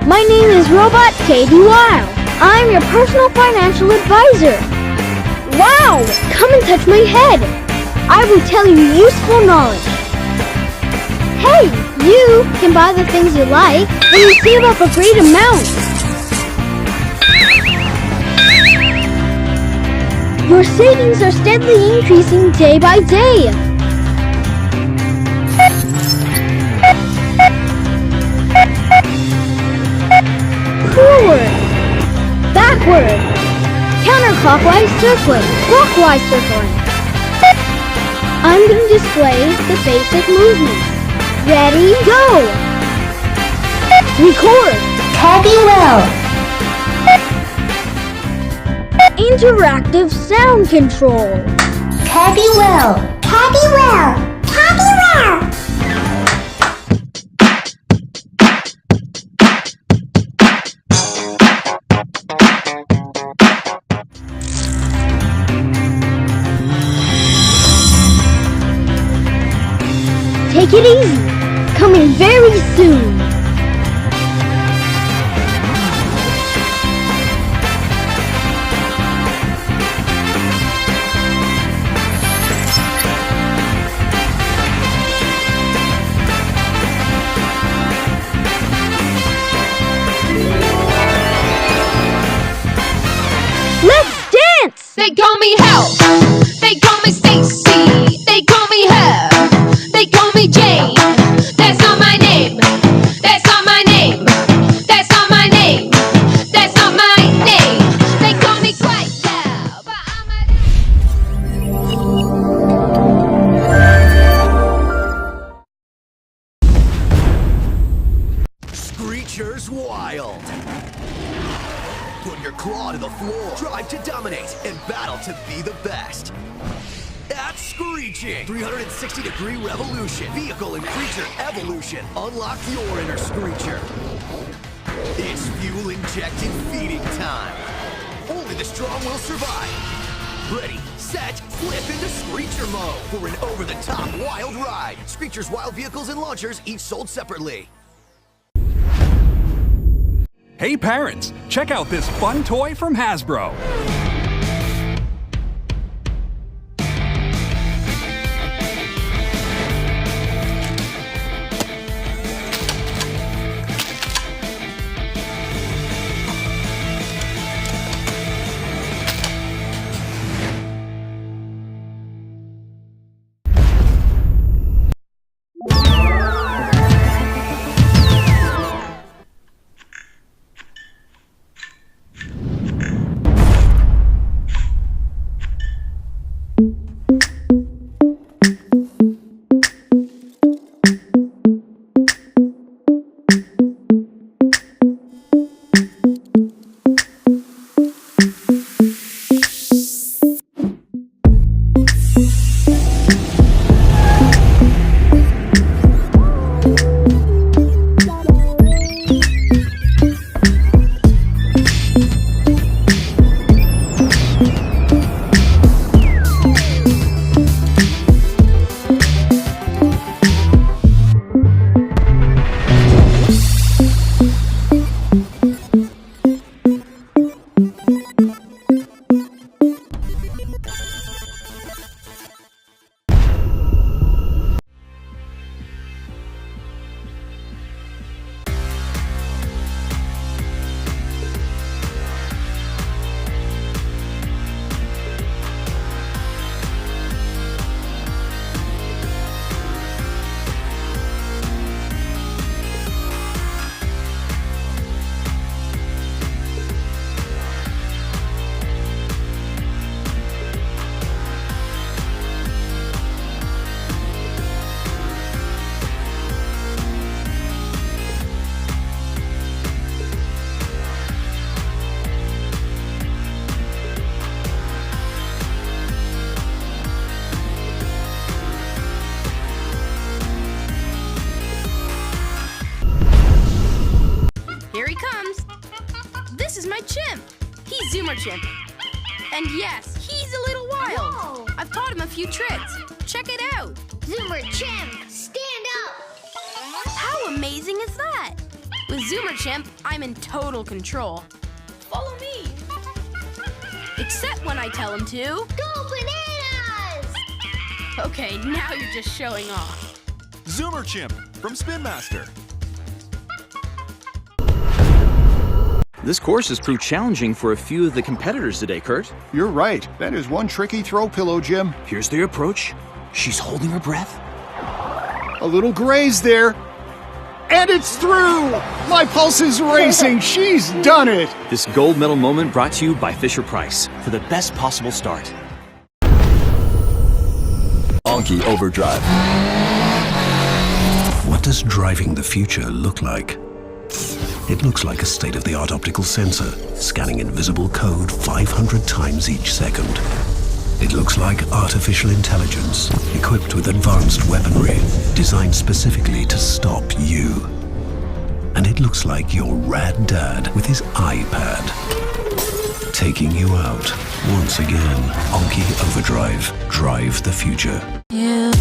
My name is Robot Katie Weil. I'm your personal financial advisor. Wow! Come and touch my head. I will tell you useful knowledge. Hey, you can buy the things you like and you save up a great amount. Your savings are steadily increasing day by day. Forward, backward, counterclockwise circling, clockwise circling. I'm going to display the basic movements. Ready, go! Record. Heavy well. Interactive sound control. Heavy well. Heavy well. Heavy well. Take it easy. Coming very soon. Let's dance! They call me Hal. They call me Stacy. They call me Her. They call me Jane. That's not my name. That's not my name. That's not my name. That's not my name. They call me quite now, but I'm Screechers Wild. Put your claw to the floor, drive to dominate, and battle to be the best. At Screeching, 360-degree revolution, vehicle and creature evolution. Unlock your inner Screecher. It's fuel-injected feeding time. Only the strong will survive. Ready, set, flip into Screecher mode for an over-the-top wild ride. Screechers Wild vehicles and launchers, each sold separately. Hey parents, check out this fun toy from Hasbro. Chimp. And yes, he's a little wild. Whoa. I've taught him a few tricks. Check it out. Zoomer Chimp, stand up! How amazing is that? With Zoomer Chimp, I'm in total control. Follow me. Except when I tell him to. Go bananas! Okay, now you're just showing off. Zoomer Chimp from Spin Master. This course has proved challenging for a few of the competitors today, Kurt. You're right. That is one tricky throw pillow, Jim. Here's their approach. She's holding her breath. A little graze there. And it's through! My pulse is racing. She's done it. This gold medal moment brought to you by Fisher-Price for the best possible start. Anki Overdrive. What does driving the future look like? It looks like a state-of-the-art optical sensor, scanning invisible code 500 times each second. It looks like artificial intelligence, equipped with advanced weaponry, designed specifically to stop you. And it looks like your rad dad with his iPad, taking you out. Once again, Anki Overdrive. Drive the future. Yeah.